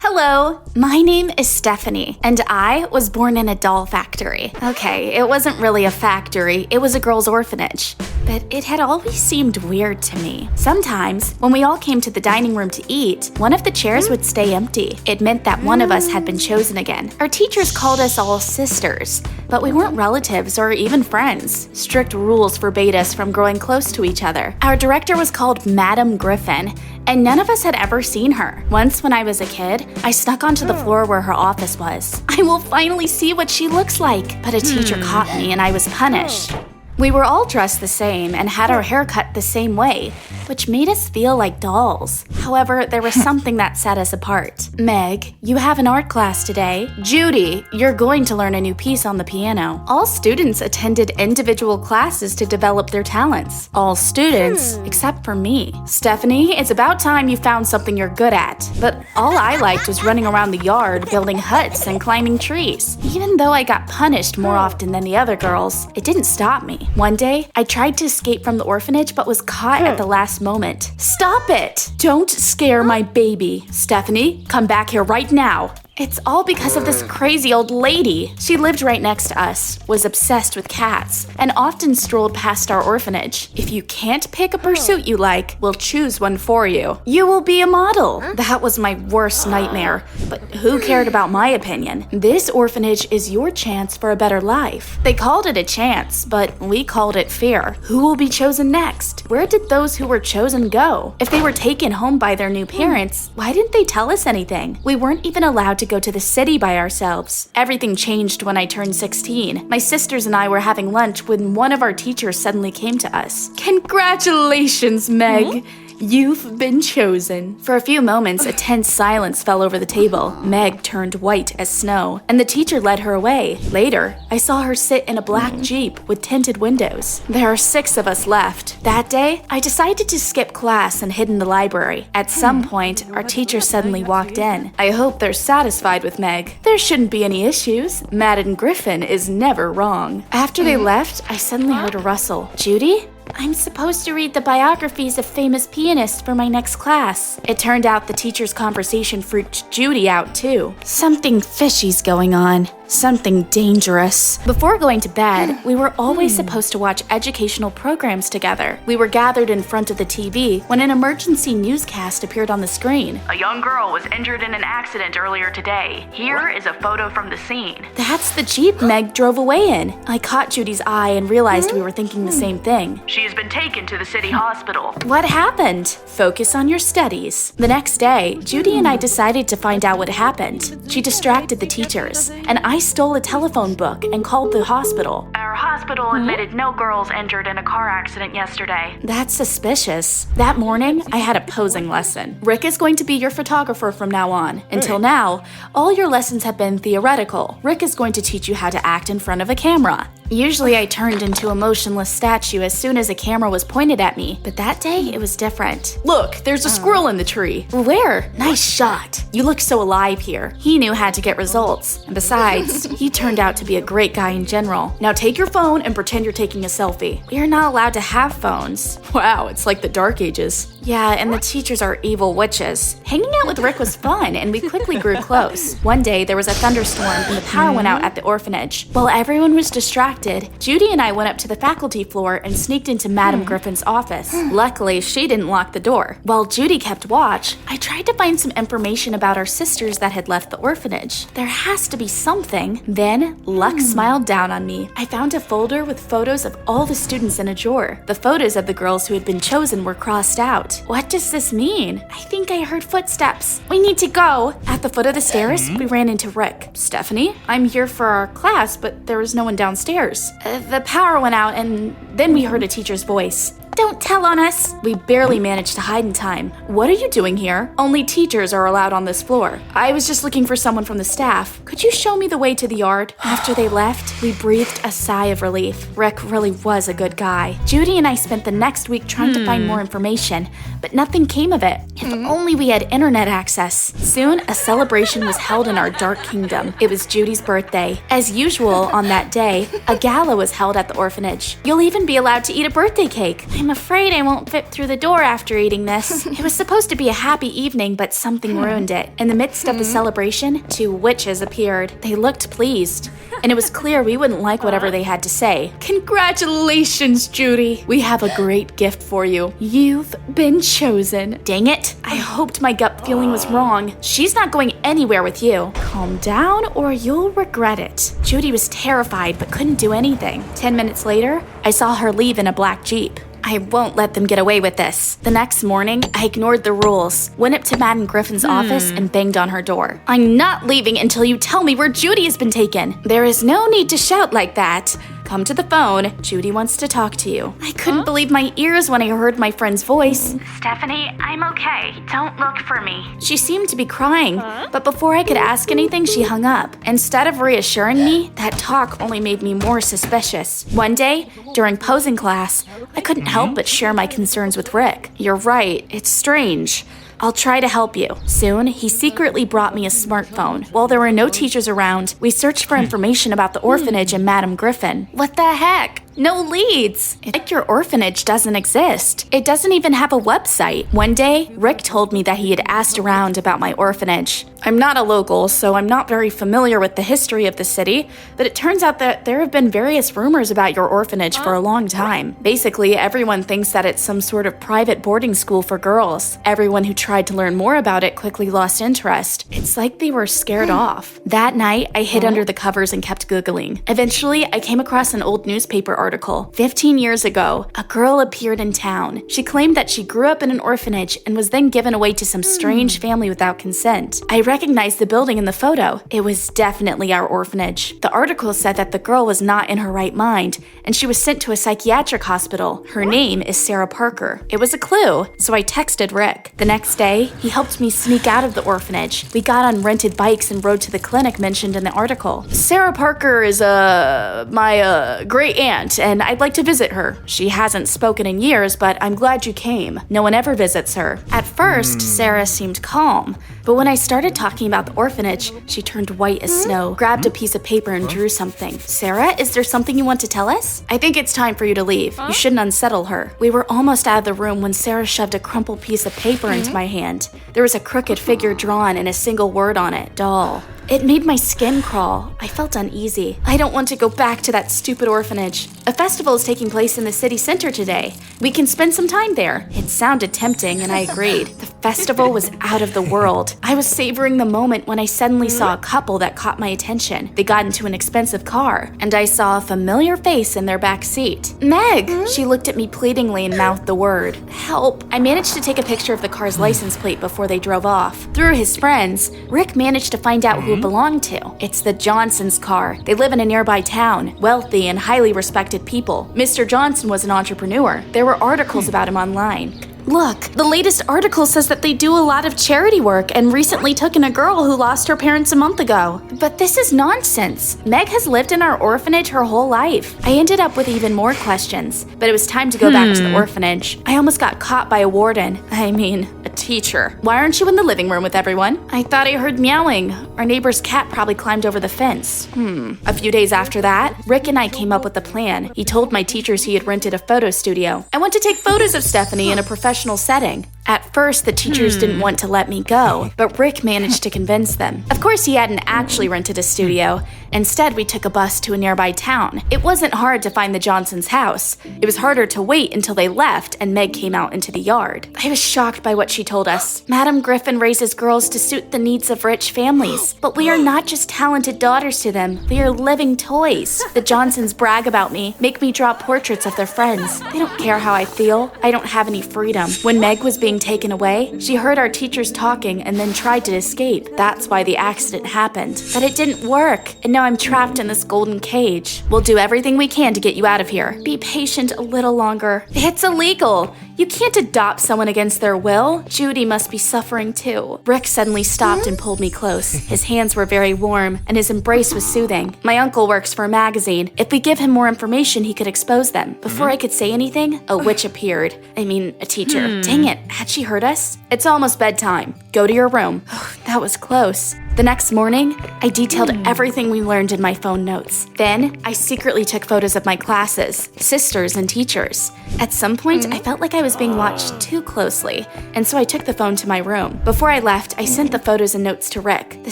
Hello, my name is Stephanie, and I was born in a doll factory. Okay, it wasn't really a factory, it was a girls' orphanage. But it had always seemed weird to me. Sometimes, when we all came to the dining room to eat, one of the chairs would stay empty. It meant that one of us had been chosen again. Our teachers called us all sisters, but we weren't relatives or even friends. Strict rules forbade us from growing close to each other. Our director was called Madam Griffin, and none of us had ever seen her. Once when I was a kid, I snuck onto the floor where her office was. I will finally see what she looks like, but a teacher caught me and I was punished. We were all dressed the same and had our hair cut the same way, which made us feel like dolls. However, there was something that set us apart. Meg, you have an art class today. Judy, you're going to learn a new piece on the piano. All students attended individual classes to develop their talents. All students, except for me. Stephanie, it's about time you found something you're good at. But all I liked was running around the yard, building huts and climbing trees. Even though I got punished more often than the other girls, it didn't stop me. One day, I tried to escape from the orphanage but was caught at the last moment. Stop it! Don't scare my baby. Stephanie, come back here right now. It's all because of this crazy old lady. She lived right next to us, was obsessed with cats, and often strolled past our orphanage. If you can't pick a pursuit you like, we'll choose one for you. You will be a model. That was my worst nightmare, but who cared about my opinion? This orphanage is your chance for a better life. They called it a chance, but we called it fear. Who will be chosen next? Where did those who were chosen go? If they were taken home by their new parents, why didn't they tell us anything? We weren't even allowed to go to the city by ourselves. Everything changed when I turned 16. My sisters and I were having lunch when one of our teachers suddenly came to us. Congratulations, Meg! You've been chosen. For a few moments, a tense silence fell over the table. Meg turned white as snow, and the teacher led her away. Later, I saw her sit in a black Jeep with tinted windows. There are 6 of us left. That day, I decided to skip class and hid in the library. At some point, our teacher suddenly walked in. I hope they're satisfied with Meg. There shouldn't be any issues. Madam Griffin is never wrong. After they left, I suddenly heard a rustle. Judy? I'm supposed to read the biographies of famous pianists for my next class. It turned out the teacher's conversation freaked Judy out too. Something fishy's going on. Something dangerous. Before going to bed, we were always supposed to watch educational programs together. We were gathered in front of the TV when an emergency newscast appeared on the screen. A young girl was injured in an accident earlier today. Here is a photo from the scene. That's the Jeep Meg drove away in. I caught Judy's eye and realized we were thinking the same thing. She has been taken to the city hospital. What happened? Focus on your studies. The next day, Judy and I decided to find out what happened. She distracted the teachers, and I stole a telephone book and called the hospital. Our hospital admitted no girls injured in a car accident yesterday. That's suspicious. That morning, I had a posing lesson. Rick is going to be your photographer from now on. Until now, all your lessons have been theoretical. Rick is going to teach you how to act in front of a camera. Usually I turned into a motionless statue as soon as a camera was pointed at me, but that day it was different. Look, there's a squirrel in the tree. Where? Nice shot. You look so alive here. He knew how to get results. And besides, he turned out to be a great guy in general. Now take your phone and pretend you're taking a selfie. We are not allowed to have phones. Wow, it's like the Dark Ages. Yeah, and the teachers are evil witches. Hanging out with Rick was fun, and we quickly grew close. One day, there was a thunderstorm, and the power went out at the orphanage. While everyone was distracted, Judy and I went up to the faculty floor and sneaked into Madam Griffin's office. Luckily, she didn't lock the door. While Judy kept watch, I tried to find some information about our sisters that had left the orphanage. There has to be something. Then, luck smiled down on me. I found a folder with photos of all the students in a drawer. The photos of the girls who had been chosen were crossed out. What does this mean? I think I heard footsteps. We need to go. At the foot of the stairs, we ran into Rick. Stephanie, I'm here for our class, but there was no one downstairs. The power went out, and then we heard a teacher's voice. Don't tell on us. We barely managed to hide in time. What are you doing here? Only teachers are allowed on this floor. I was just looking for someone from the staff. Could you show me the way to the yard? After they left, we breathed a sigh of relief. Rick really was a good guy. Judy and I spent the next week trying to find more information, but nothing came of it. If only we had internet access. Soon, a celebration was held in our dark kingdom. It was Judy's birthday. As usual, on that day, a gala was held at the orphanage. You'll even be allowed to eat a birthday cake. I'm afraid I won't fit through the door after eating this. It was supposed to be a happy evening, but something ruined it. In the midst of the celebration, 2 witches appeared. They looked pleased, and it was clear we wouldn't like whatever they had to say. Congratulations, Judy. We have a great gift for you. You've been chosen. Dang it. I hoped my gut feeling was wrong. She's not going anywhere with you. Calm down or you'll regret it. Judy was terrified but couldn't do anything. 10 minutes later, I saw her leave in a black Jeep. I won't let them get away with this. The next morning, I ignored the rules, went up to Madam Griffin's office and banged on her door. I'm not leaving until you tell me where Judy has been taken. There is no need to shout like that. Come to the phone. Judy wants to talk to you. I couldn't believe my ears when I heard my friend's voice. Stephanie, I'm okay. Don't look for me. She seemed to be crying, but before I could ask anything, she hung up. Instead of reassuring me, that talk only made me more suspicious. One day, during posing class, I couldn't help but share my concerns with Rick. You're right, it's strange. I'll try to help you. Soon, he secretly brought me a smartphone. While there were no teachers around, we searched for information about the orphanage and Madam Griffin. What the heck? No leads. It's like your orphanage doesn't exist. It doesn't even have a website. One day, Rick told me that he had asked around about my orphanage. I'm not a local, so I'm not very familiar with the history of the city, but it turns out that there have been various rumors about your orphanage for a long time. Basically, everyone thinks that it's some sort of private boarding school for girls. Everyone who tried to learn more about it quickly lost interest. It's like they were scared off. That night, I hid under the covers and kept Googling. Eventually, I came across an old newspaper article. 15 years ago, a girl appeared in town. She claimed that she grew up in an orphanage and was then given away to some strange family without consent. I recognized the building in the photo. It was definitely our orphanage. The article said that the girl was not in her right mind, and she was sent to a psychiatric hospital. Her name is Sarah Parker. It was a clue, so I texted Rick. The next day, he helped me sneak out of the orphanage. We got on rented bikes and rode to the clinic mentioned in the article. Sarah Parker is, my great aunt, and I'd like to visit her. She hasn't spoken in years, but I'm glad you came. No one ever visits her. At first, Sarah seemed calm, but when I started talking about the orphanage, she turned white as snow, grabbed a piece of paper and drew something. Sarah, is there something you want to tell us? I think it's time for you to leave. You shouldn't unsettle her. We were almost out of the room when Sarah shoved a crumpled piece of paper into my hand. There was a crooked figure drawn and a single word on it, doll. It made my skin crawl. I felt uneasy. I don't want to go back to that stupid orphanage. A festival is taking place in the city center today. We can spend some time there. It sounded tempting, and I agreed. The festival was out of the world. I was savoring the moment when I suddenly saw a couple that caught my attention. They got into an expensive car, and I saw a familiar face in their back seat. Meg! She looked at me pleadingly and mouthed the word, help. I managed to take a picture of the car's license plate before they drove off. Through his friends, Rick managed to find out who it belonged to. It's the Johnsons' car. They live in a nearby town, wealthy and highly respected people. Mr. Johnson was an entrepreneur. There were articles about him online. Look, the latest article says that they do a lot of charity work and recently took in a girl who lost her parents a month ago. But this is nonsense. Meg has lived in our orphanage her whole life. I ended up with even more questions, but it was time to go back to the orphanage. I almost got caught by a warden. A teacher. Why aren't you in the living room with everyone? I thought I heard meowing. Our neighbor's cat probably climbed over the fence. A few days after that, Rick and I came up with a plan. He told my teachers he had rented a photo studio. I want to take photos of Stephanie in a professional setting. At first, the teachers didn't want to let me go, but Rick managed to convince them. Of course, he hadn't actually rented a studio. Instead, we took a bus to a nearby town. It wasn't hard to find the Johnsons' house. It was harder to wait until they left and Meg came out into the yard. I was shocked by what she told us. Madam Griffin raises girls to suit the needs of rich families. But we are not just talented daughters to them. We are living toys. The Johnsons brag about me, make me draw portraits of their friends. They don't care how I feel. I don't have any freedom. When Meg was being taken away, she heard our teachers talking and then tried to escape. That's why the accident happened. But it didn't work, and now I'm trapped in this golden cage. We'll do everything we can to get you out of here. Be patient a little longer. It's illegal. You can't adopt someone against their will. Judy must be suffering too. Rick suddenly stopped and pulled me close. His hands were very warm, and his embrace was soothing. My uncle works for a magazine. If we give him more information, he could expose them. Before I could say anything, a witch appeared. A teacher. Dang it, had she heard us? It's almost bedtime. Go to your room. That was close. The next morning, I detailed everything we learned in my phone notes. Then, I secretly took photos of my classes, sisters, and teachers. At some point, I felt like I was being watched too closely, and so I took the phone to my room. Before I left, I sent the photos and notes to Rick. The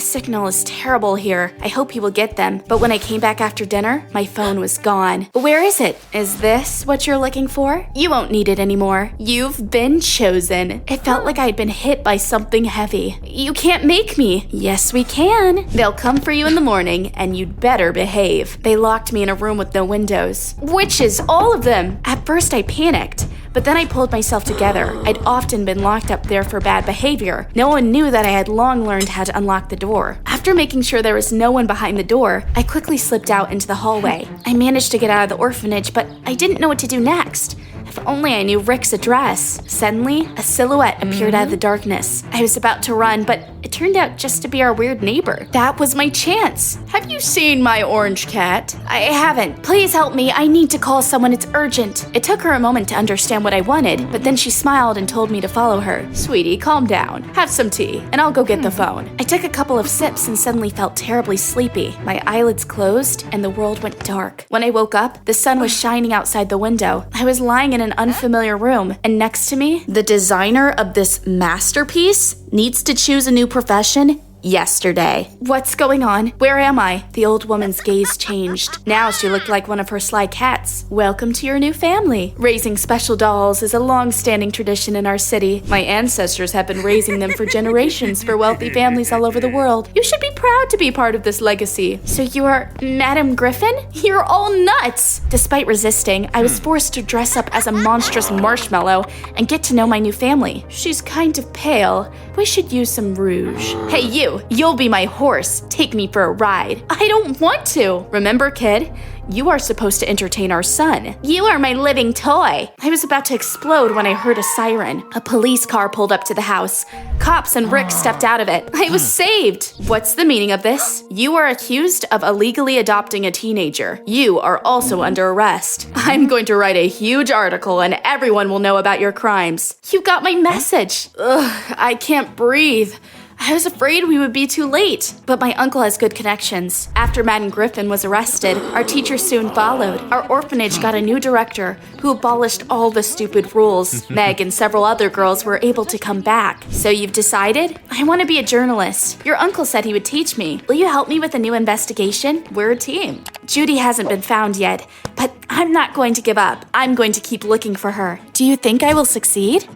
signal is terrible here. I hope he will get them. But when I came back after dinner, my phone was gone. Where is it? Is this what you're looking for? You won't need it anymore. You've been chosen. It felt like I had been hit by something heavy. You can't make me. Yes, we can. They'll come for you in the morning, and you'd better behave. They locked me in a room with no windows. Witches, all of them. At first, I panicked, but then I pulled myself together. I'd often been locked up there for bad behavior. No one knew that I had long learned how to unlock the door. After making sure there was no one behind the door, I quickly slipped out into the hallway. I managed to get out of the orphanage, but I didn't know what to do next. If only I knew Rick's address. Suddenly, a silhouette appeared out of the darkness. I was about to run, but it turned out just to be our weird neighbor. That was my chance. Have you seen my orange cat? I haven't. Please help me. I need to call someone. It's urgent. It took her a moment to understand what I wanted, but then she smiled and told me to follow her. Sweetie, calm down. Have some tea, and I'll go get the phone. I took a couple of sips and suddenly felt terribly sleepy. My eyelids closed, and the world went dark. When I woke up, the sun was shining outside the window. I was lying in an unfamiliar room, and next to me, the designer of this masterpiece needs to choose a new profession yesterday. What's going on? Where am I? The old woman's gaze changed. Now she looked like one of her sly cats. Welcome to your new family. Raising special dolls is a long-standing tradition in our city. My ancestors have been raising them for generations for wealthy families all over the world. You should be proud to be part of this legacy. So you are Madam Griffin? You're all nuts! Despite resisting, I was forced to dress up as a monstrous marshmallow and get to know my new family. She's kind of pale. We should use some rouge. Hey, you'll be my horse. Take me for a ride. I don't want to. Remember, kid? You are supposed to entertain our son. You are my living toy. I was about to explode when I heard a siren. A police car pulled up to the house. Cops and Rick stepped out of it. I was saved. What's the meaning of this? You are accused of illegally adopting a teenager. You are also under arrest. I'm going to write a huge article and everyone will know about your crimes. You got my message. Ugh, I can't breathe. I was afraid we would be too late, but my uncle has good connections. After Madam Griffin was arrested, our teacher soon followed. Our orphanage got a new director who abolished all the stupid rules. Meg and several other girls were able to come back. So you've decided? I want to be a journalist. Your uncle said he would teach me. Will you help me with a new investigation? We're a team. Judy hasn't been found yet, but I'm not going to give up. I'm going to keep looking for her. Do you think I will succeed?